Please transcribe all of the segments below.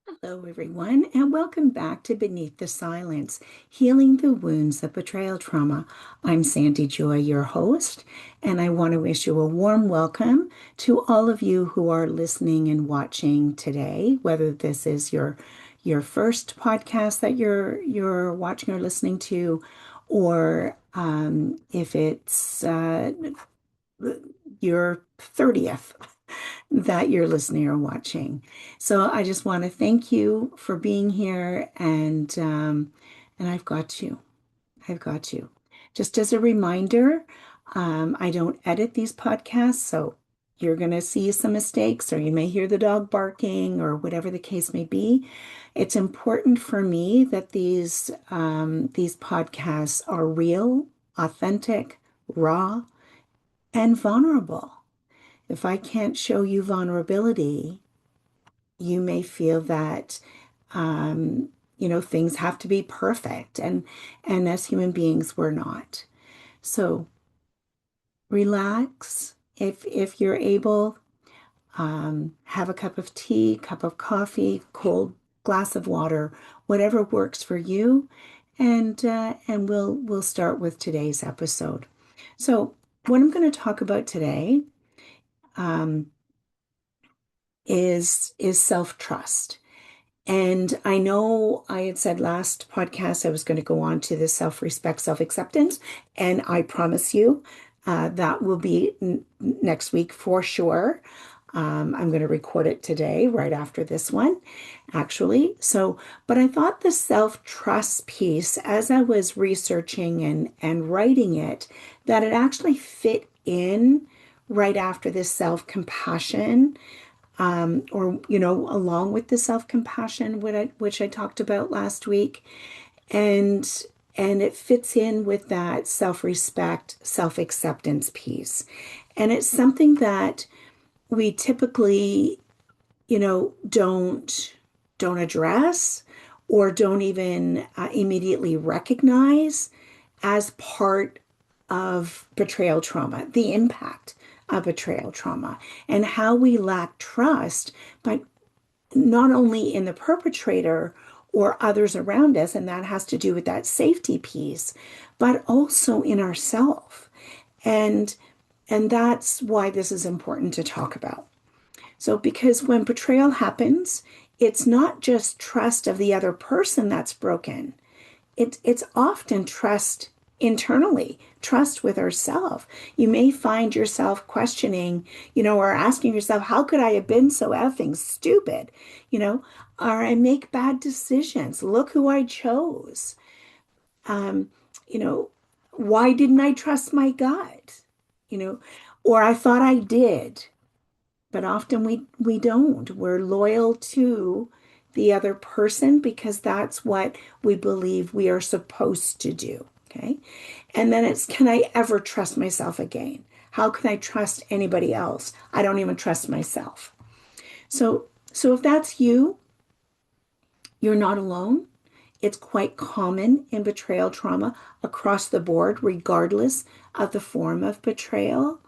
Hello, everyone, and welcome back to Beneath the Silence, Healing the Wounds of Betrayal Trauma. I'm Sandy Joy, your host, and I want to wish you a warm welcome to all of you who are listening and watching today, whether this is your first podcast that you're watching or listening to, or if it's your 30th that you're listening or watching. So I just want to thank you for being here and I've got you. I've got you. Just as a reminder, I don't edit these podcasts, so you're going to see some mistakes or you may hear the dog barking or whatever the case may be. It's important for me that these podcasts are real, authentic, raw, and vulnerable. If I can't show you vulnerability, you may feel that things have to be perfect, and as human beings, we're not. So relax. If you're able, have a cup of tea, cup of coffee, cold glass of water, whatever works for you, and we'll start with today's episode. So what I'm going to talk about today. Um, is self-trust. And I know I had said last podcast I was going to go on to the self-respect, self-acceptance, and I promise you that will be next week for sure. I'm going to record it today, right after this one, actually. So, but I thought the self-trust piece, as I was researching and writing it, that it actually fit in right after this self-compassion or along with the self-compassion, which I talked about last week, and and it fits in with that self-respect, self-acceptance piece, and it's something that we typically, don't address or don't even immediately recognize as part of betrayal trauma, the impact of betrayal trauma, and how we lack trust, but not only in the perpetrator or others around us, and that has to do with that safety piece, but also in ourselves. And and that's why this is important to talk about. So, because when betrayal happens, it's not just trust of the other person that's broken. It's often trust internally, trust with ourselves. You may find yourself questioning, or asking yourself, how could I have been so effing stupid? You know, or I make bad decisions. Look who I chose. Um, you know, why didn't I trust my gut? You know, or I thought I did. But often we don't. We're loyal to the other person because that's what we believe we are supposed to do. Okay. And then it's, can I ever trust myself again? How can I trust anybody else? I don't even trust myself. So if that's you, you're not alone. It's quite common in betrayal trauma across the board, regardless of the form of betrayal.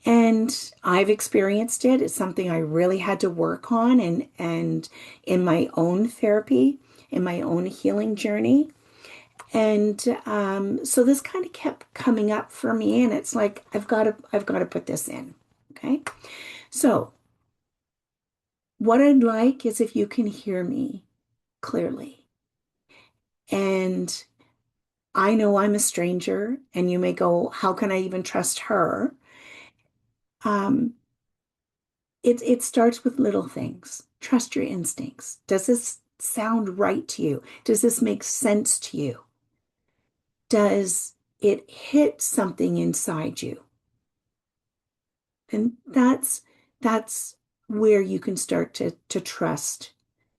And I've experienced it. It's something I really had to work on and in my own therapy, in my own healing journey. And so this kind of kept coming up for me, and it's like I've got to put this in. Okay. So what I'd like is if you can hear me clearly. And I know I'm a stranger, and you may go, how can I even trust her? Um, it starts with little things. Trust your instincts. Does this sound right to you? Does this make sense to you? Does it hit something inside you? And that's where you can start to trust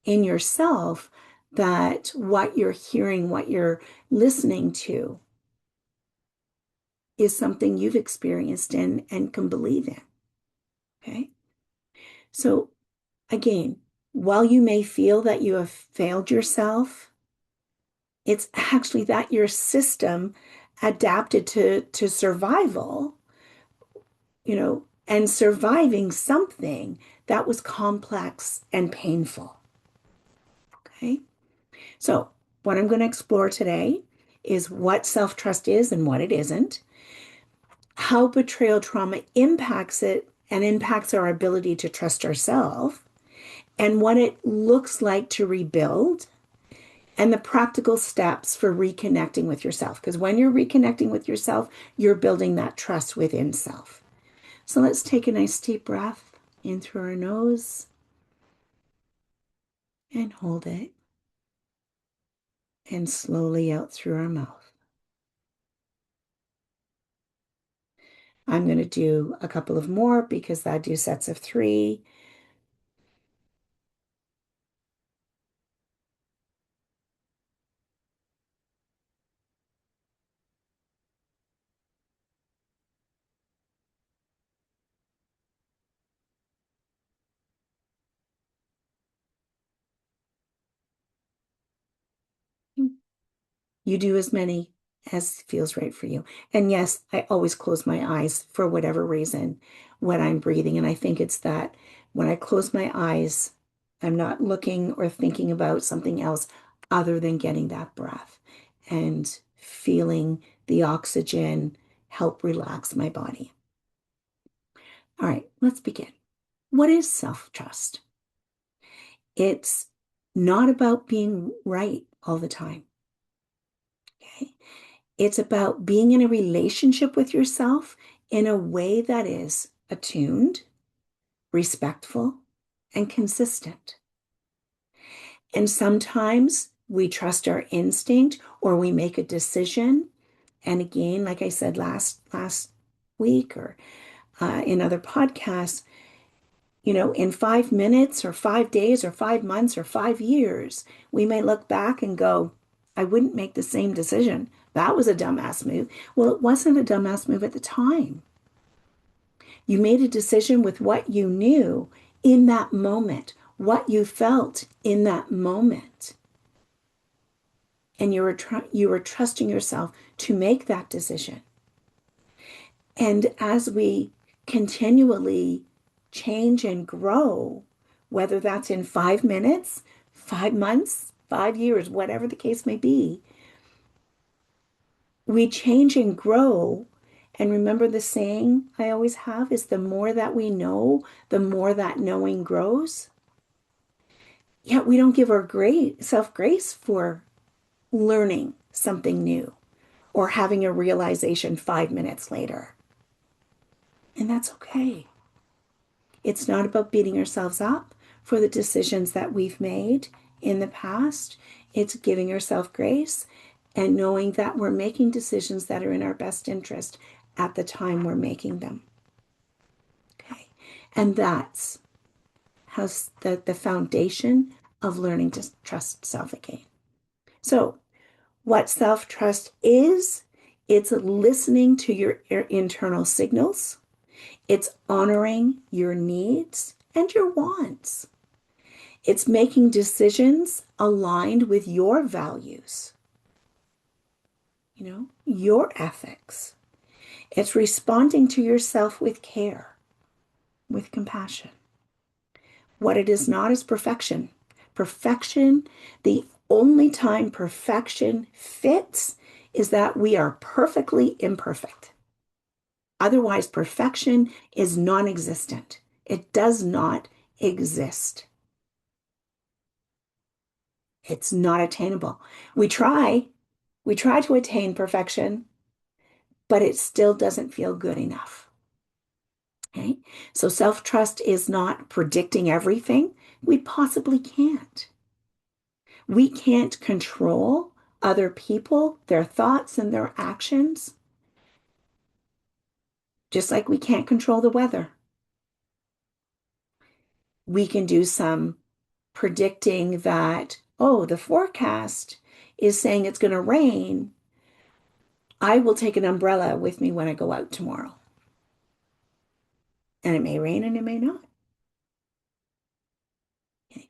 in yourself that what you're hearing, what you're listening to is something you've experienced and can believe in. Okay. So again, while you may feel that you have failed yourself, it's actually that your system adapted to survival, and surviving something that was complex and painful. Okay. So, what I'm going to explore today is what self trust is and what it isn't, how betrayal trauma impacts it and impacts our ability to trust ourselves, and what it looks like to rebuild, and the practical steps for reconnecting with yourself. Because when you're reconnecting with yourself, you're building that trust within self. So let's take a nice deep breath in through our nose and hold it, and slowly out through our mouth. I'm going to do a couple of more because I do sets of three. You do as many as feels right for you. And yes, I always close my eyes for whatever reason when I'm breathing. And I think it's that when I close my eyes, I'm not looking or thinking about something else other than getting that breath and feeling the oxygen help relax my body. All right, let's begin. What is self-trust? It's not about being right all the time. Okay. It's about being in a relationship with yourself in a way that is attuned, respectful, and consistent. And sometimes we trust our instinct or we make a decision. And again, like I said last week or in other podcasts, in 5 minutes or 5 days or 5 months or 5 years, we may look back and go, I wouldn't make the same decision. That was a dumbass move. Well, it wasn't a dumbass move at the time. You made a decision with what you knew in that moment, what you felt in that moment. And you were trusting yourself to make that decision. And as we continually change and grow, whether that's in 5 minutes, 5 months, 5 years, whatever the case may be, we change and grow. And remember the saying I always have is the more that we know, the more that knowing grows. Yet we don't give our self grace for learning something new or having a realization 5 minutes later. And that's okay. It's not about beating ourselves up for the decisions that we've made in the past. It's giving yourself grace and knowing that we're making decisions that are in our best interest at the time we're making them. Okay. And that's how the foundation of learning to trust self again. So, what self-trust is, it's listening to your internal signals. It's honoring your needs and your wants. It's making decisions aligned with your values, your ethics. It's responding to yourself with care, with compassion. What it is not is perfection. Perfection, the only time perfection fits is that we are perfectly imperfect. Otherwise, perfection is non-existent. It does not exist. It's not attainable. We try to attain perfection, but it still doesn't feel good enough. Okay? So self-trust is not predicting everything. We possibly can't. We can't control other people, their thoughts and their actions, just like we can't control the weather. We can do some predicting that, oh, the forecast is saying it's going to rain. I will take an umbrella with me when I go out tomorrow. And it may rain and it may not. Okay.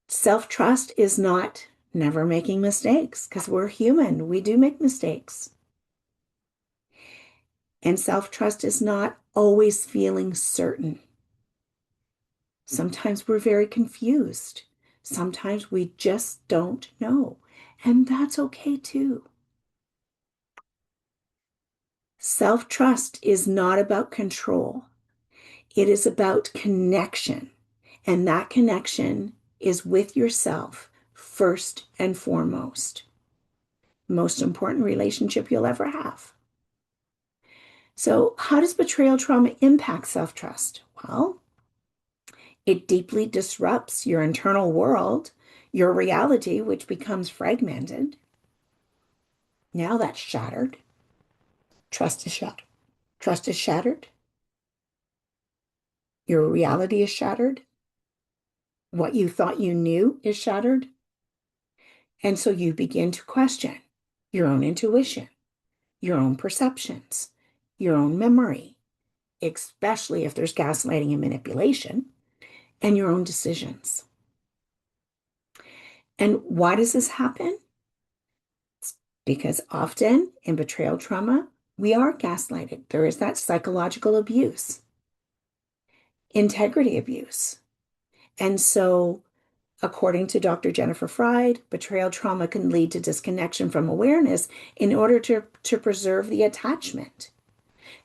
Self-trust is not never making mistakes because we're human. We do make mistakes. And self-trust is not always feeling certain. Sometimes we're very confused. Sometimes we just don't know. And that's okay too. Self-trust is not about control. It is about connection. And that connection is with yourself first and foremost. Most important relationship you'll ever have. So, how does betrayal trauma impact self-trust? Well, it deeply disrupts your internal world, your reality, which becomes fragmented. Now that's shattered. Trust is shattered. Trust is shattered. Your reality is shattered. What you thought you knew is shattered. And so you begin to question your own intuition, your own perceptions, your own memory, especially if there's gaslighting and manipulation, and your own decisions. And why does this happen? Because often in betrayal trauma, we are gaslighted. There is that psychological abuse, integrity abuse. And so, according to Dr. Jennifer Fried, betrayal trauma can lead to disconnection from awareness in order to preserve the attachment.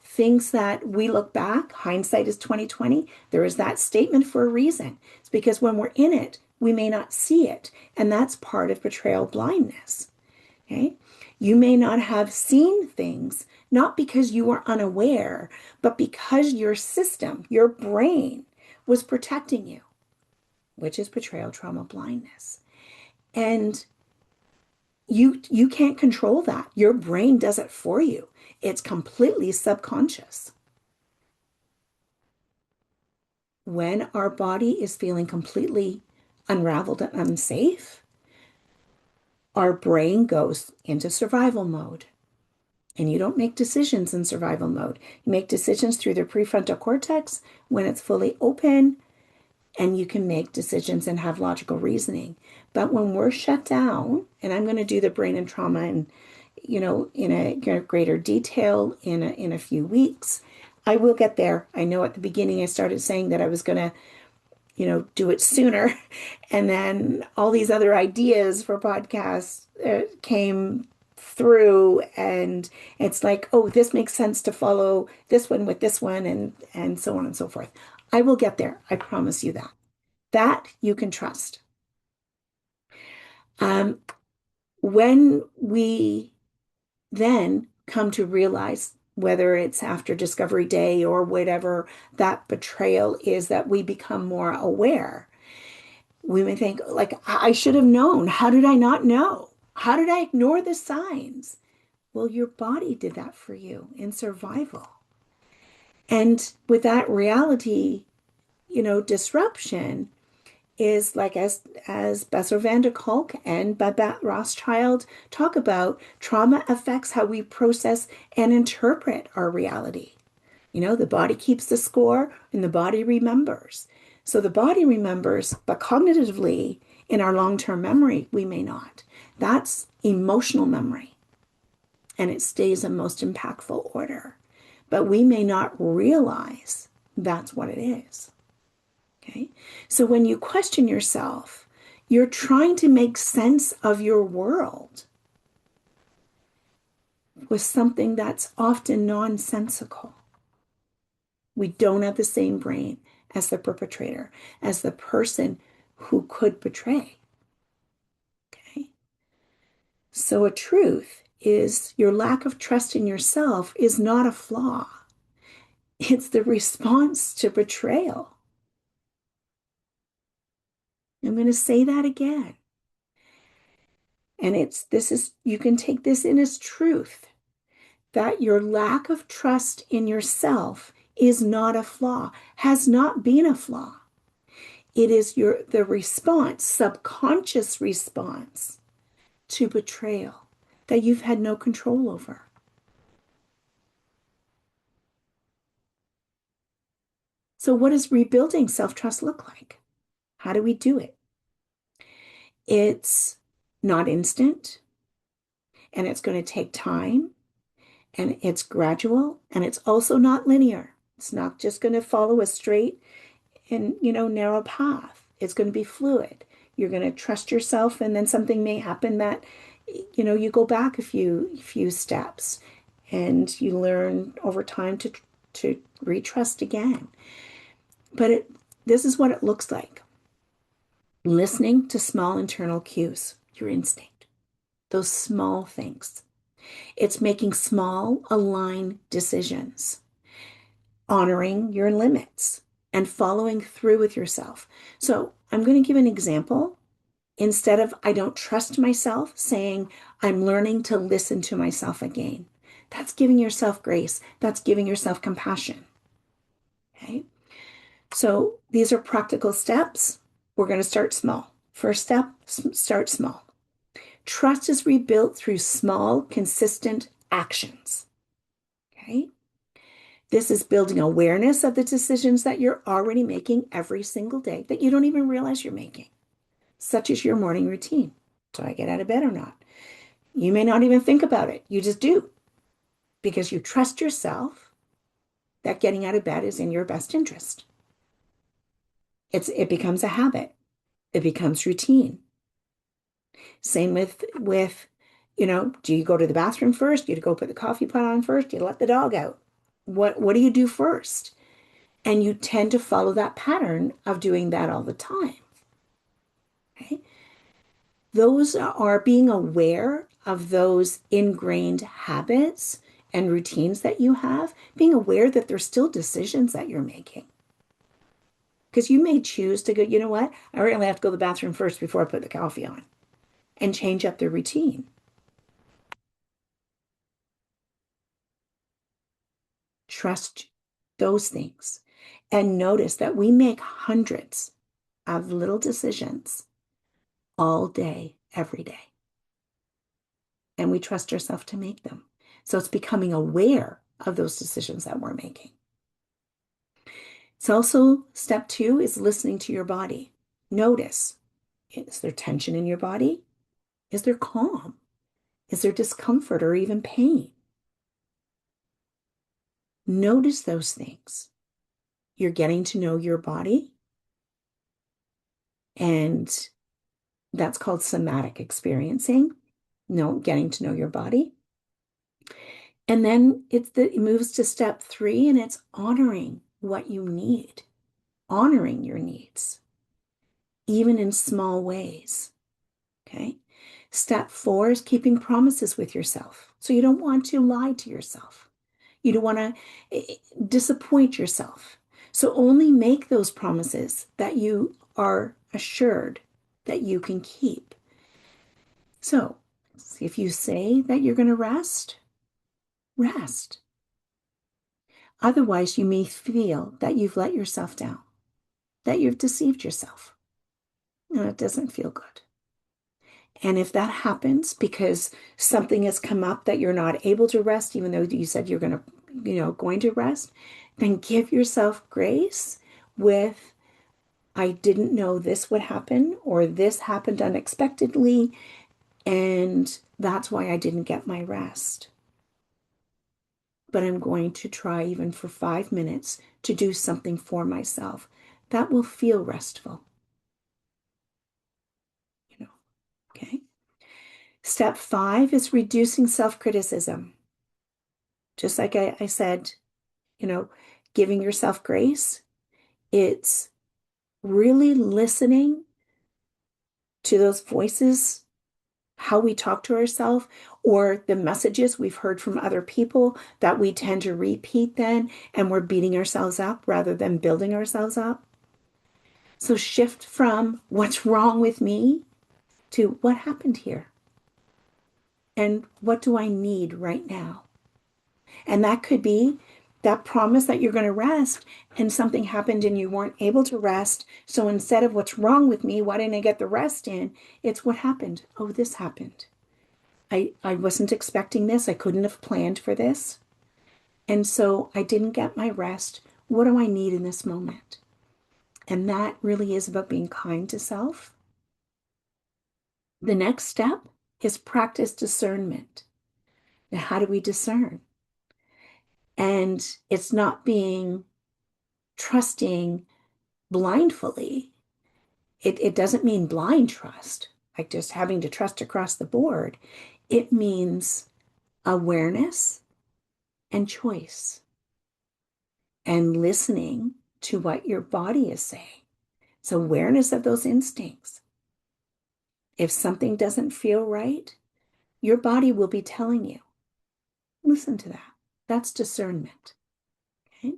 Things that we look back, hindsight is 2020, there is that statement for a reason. It's because when we're in it, we may not see it. And that's part of betrayal blindness. Okay? You may not have seen things, not because you were unaware, but because your system, your brain, was protecting you, which is betrayal trauma blindness. And you can't control that. Your brain does it for you. It's completely subconscious. When our body is feeling completely unraveled and unsafe, our brain goes into survival mode. And you don't make decisions in survival mode. You make decisions through the prefrontal cortex when it's fully open, and you can make decisions and have logical reasoning. But when we're shut down, and I'm going to do the brain and trauma and in a greater detail in a few weeks. I will get there. I know at the beginning I started saying that I was going to, do it sooner. And then all these other ideas for podcasts came through, and it's like, oh, this makes sense to follow this one with this one, and so on and so forth. I will get there. I promise you that. That you can trust. Um, when we then come to realize, whether it's after Discovery Day or whatever that betrayal is, that we become more aware. We may think, like, I should have known. How did I not know? How did I ignore the signs? Well, your body did that for you in survival. And with that reality, disruption is like, as Bessel van der Kolk and Babette Rothschild talk about, trauma affects how we process and interpret our reality. The body keeps the score and the body remembers. So the body remembers, but cognitively, in our long-term memory, we may not. That's emotional memory. And it stays in most impactful order. But we may not realize that's what it is. Okay? So when you question yourself, you're trying to make sense of your world with something that's often nonsensical. We don't have the same brain as the perpetrator, as the person who could betray. Okay? So a truth is, your lack of trust in yourself is not a flaw. It's the response to betrayal. I'm going to say that again. And you can take this in as truth, that your lack of trust in yourself is not a flaw, has not been a flaw. It is the response, subconscious response to betrayal that you've had no control over. So what does rebuilding self-trust look like? How do we do it? It's not instant, and it's going to take time, and it's gradual, and it's also not linear. It's not just going to follow a straight and narrow path. It's going to be fluid. You're going to trust yourself, and then something may happen that, you go back a few steps, and you learn over time to retrust again. But this is what it looks like. Listening to small internal cues, your instinct, those small things. It's making small, aligned decisions, honoring your limits, and following through with yourself. So I'm going to give an example. Instead of I don't trust myself, saying I'm learning to listen to myself again. That's giving yourself grace. That's giving yourself compassion. Okay. So these are practical steps. We're going to start small. First step, start small. Trust is rebuilt through small, consistent actions. Okay. This is building awareness of the decisions that you're already making every single day that you don't even realize you're making, such as your morning routine. Do I get out of bed or not? You may not even think about it. You just do because you trust yourself that getting out of bed is in your best interest. It becomes a habit. It becomes routine. Same with, do you go to the bathroom first? Do you go put the coffee pot on first? Do you let the dog out? What do you do first? And you tend to follow that pattern of doing that all the time. Okay? Those are being aware of those ingrained habits and routines that you have, being aware that there's still decisions that you're making. Because you may choose to go, you know what? I really have to go to the bathroom first before I put the coffee on, and change up the routine. Trust those things and notice that we make hundreds of little decisions all day, every day. And we trust ourselves to make them. So it's becoming aware of those decisions that we're making. It's also step 2 is listening to your body. Notice, is there tension in your body? Is there calm? Is there discomfort or even pain? Notice those things. You're getting to know your body, and that's called somatic experiencing. Getting to know your body. And then it moves to step 3, and it's honoring what you need, honoring your needs, even in small ways. Okay. Step 4 is keeping promises with yourself. So you don't want to lie to yourself. You don't want to disappoint yourself. So only make those promises that you are assured that you can keep. So if you say that you're going to rest, rest. Otherwise, you may feel that you've let yourself down, that you've deceived yourself. And it doesn't feel good. And if that happens because something has come up that you're not able to rest, even though you said you're going to rest, then give yourself grace with, I didn't know this would happen, or this happened unexpectedly, and that's why I didn't get my rest. But I'm going to try even for 5 minutes to do something for myself that will feel restful. Okay. Step 5 is reducing self-criticism. Just like I said, giving yourself grace. It's really listening to those voices, how we talk to ourselves, or the messages we've heard from other people that we tend to repeat then, and we're beating ourselves up rather than building ourselves up. So shift from what's wrong with me to what happened here and what do I need right now. And that could be that promise that you're going to rest, and something happened and you weren't able to rest. So instead of what's wrong with me, why didn't I get the rest in? It's what happened. Oh, this happened. I wasn't expecting this. I couldn't have planned for this. And so I didn't get my rest. What do I need in this moment? And that really is about being kind to self. The next step is practice discernment. Now, how do we discern? And it's not being trusting blindly. It doesn't mean blind trust, like just having to trust across the board. It means awareness and choice and listening to what your body is saying. It's awareness of those instincts. If something doesn't feel right, your body will be telling you, listen to that. That's discernment. Okay.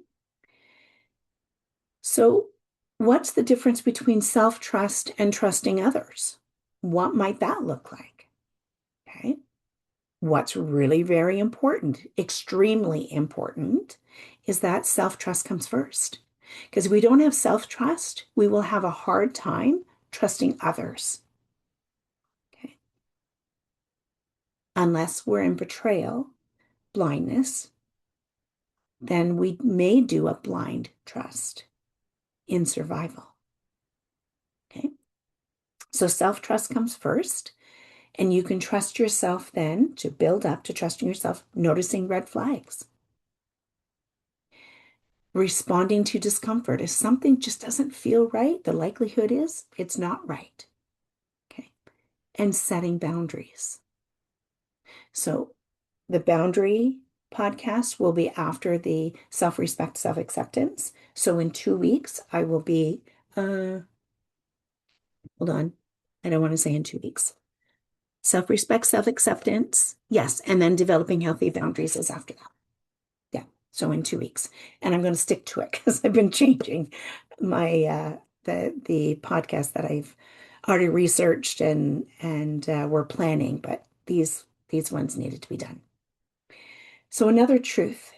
So, what's the difference between self-trust and trusting others? What might that look like? Okay. What's really very important, extremely important, is that self-trust comes first. Because if we don't have self-trust, we will have a hard time trusting others. Okay. Unless we're in betrayal, blindness, then we may do a blind trust in survival. Okay. So self-trust comes first, and you can trust yourself then to build up to trusting yourself, noticing red flags, responding to discomfort. If something just doesn't feel right, the likelihood is it's not right. Okay. And setting boundaries. So the boundary podcast will be after the self-respect, self-acceptance. So in 2 weeks, I will be, hold on. I don't want to say in 2 weeks. Self-respect, self-acceptance. Yes. And then developing healthy boundaries is after that. Yeah. So in 2 weeks. And I'm going to stick to it because I've been changing my, the podcast that I've already researched and we're planning, but these ones needed to be done. So another truth,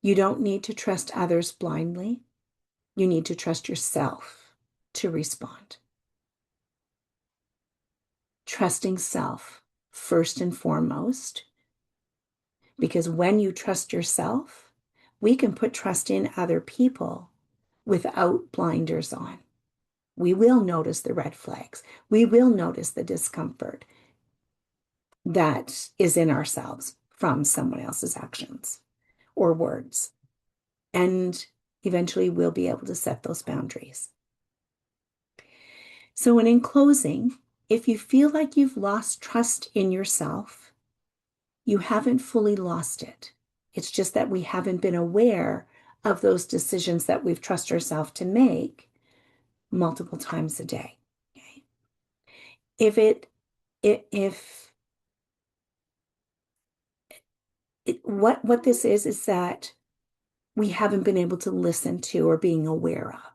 you don't need to trust others blindly. You need to trust yourself to respond. Trusting self first and foremost, because when you trust yourself, we can put trust in other people without blinders on. We will notice the red flags. We will notice the discomfort that is in ourselves from someone else's actions or words. And eventually we'll be able to set those boundaries. So, in closing, if you feel like you've lost trust in yourself, you haven't fully lost it. It's just that we haven't been aware of those decisions that we've trusted ourselves to make multiple times a day. Okay. If what this is that we haven't been able to listen to or being aware of,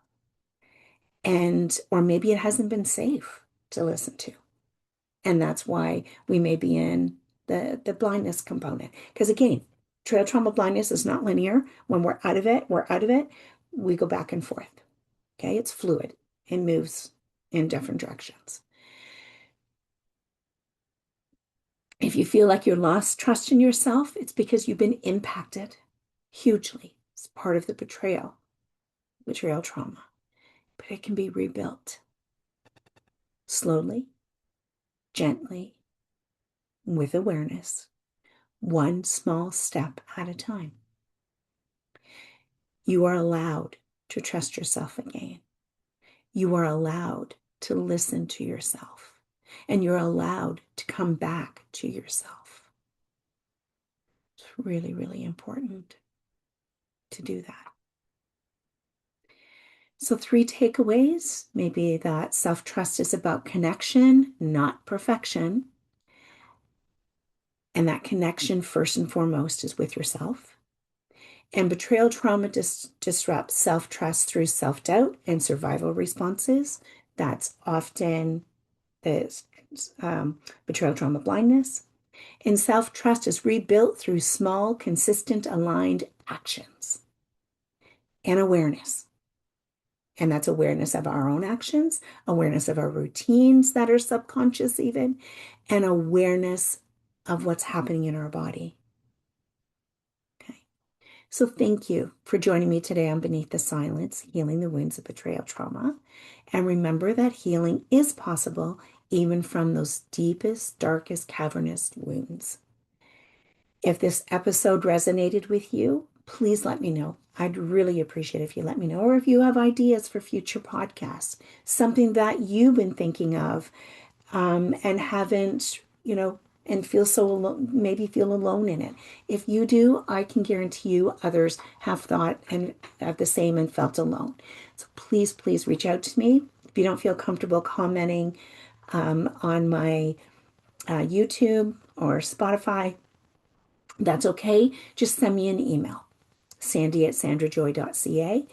and or maybe it hasn't been safe to listen to. And that's why we may be in the blindness component. Because again, trail trauma blindness is not linear. When we're out of it, we're out of it. We go back and forth. Okay, it's fluid. It moves in different directions. If you feel like you're lost trust in yourself, it's because you've been impacted hugely. It's part of the betrayal trauma. But it can be rebuilt slowly, gently, with awareness, one small step at a time. You are allowed to trust yourself again. You are allowed to listen to yourself, and you're allowed to come back to yourself. It's really, really important to do that. So 3 takeaways, maybe that self-trust is about connection, not perfection. And that connection, first and foremost, is with yourself. And betrayal trauma disrupts self-trust through self-doubt and survival responses. That's often the betrayal trauma blindness. And self-trust is rebuilt through small, consistent, aligned actions and awareness. And that's awareness of our own actions, awareness of our routines that are subconscious even, and awareness of what's happening in our body. Okay. So thank you for joining me today on Beneath the Silence, Healing the Wounds of Betrayal Trauma. And remember that healing is possible even from those deepest, darkest, cavernous wounds. If this episode resonated with you, please let me know. I'd really appreciate if you let me know, or if you have ideas for future podcasts, something that you've been thinking of, and haven't, and feel so alone, maybe feel alone in it. If you do, I can guarantee you others have thought and have the same and felt alone. So please, please reach out to me. If you don't feel comfortable commenting on my YouTube or Spotify, that's okay. Just send me an email, sandy@sandrajoy.ca.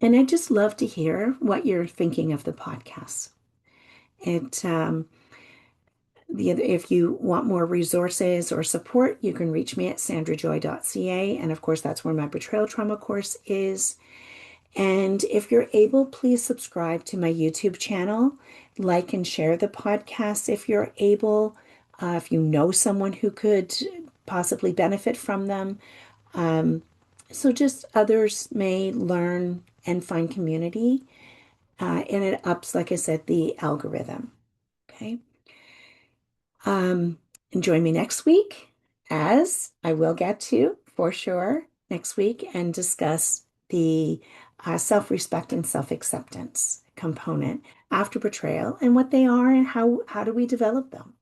And I'd just love to hear what you're thinking of the podcast. And if you want more resources or support, you can reach me at sandrajoy.ca. And of course, that's where my betrayal trauma course is. And if you're able, please subscribe to my YouTube channel, like and share the podcast if you're able. If you know someone who could possibly benefit from them. So just others may learn and find community. And it ups, like I said, the algorithm. Okay. Um, and join me next week, as I will get to for sure next week, and discuss the self-respect and self-acceptance component after betrayal and what they are and how do we develop them.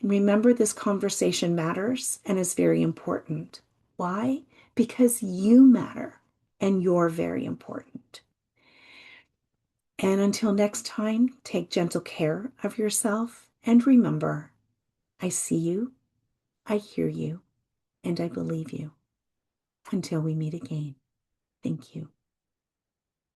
And remember, this conversation matters and is very important. Why? Because you matter and you're very important. And until next time, take gentle care of yourself and remember, I see you, I hear you, and I believe you. Until we meet again. Thank you.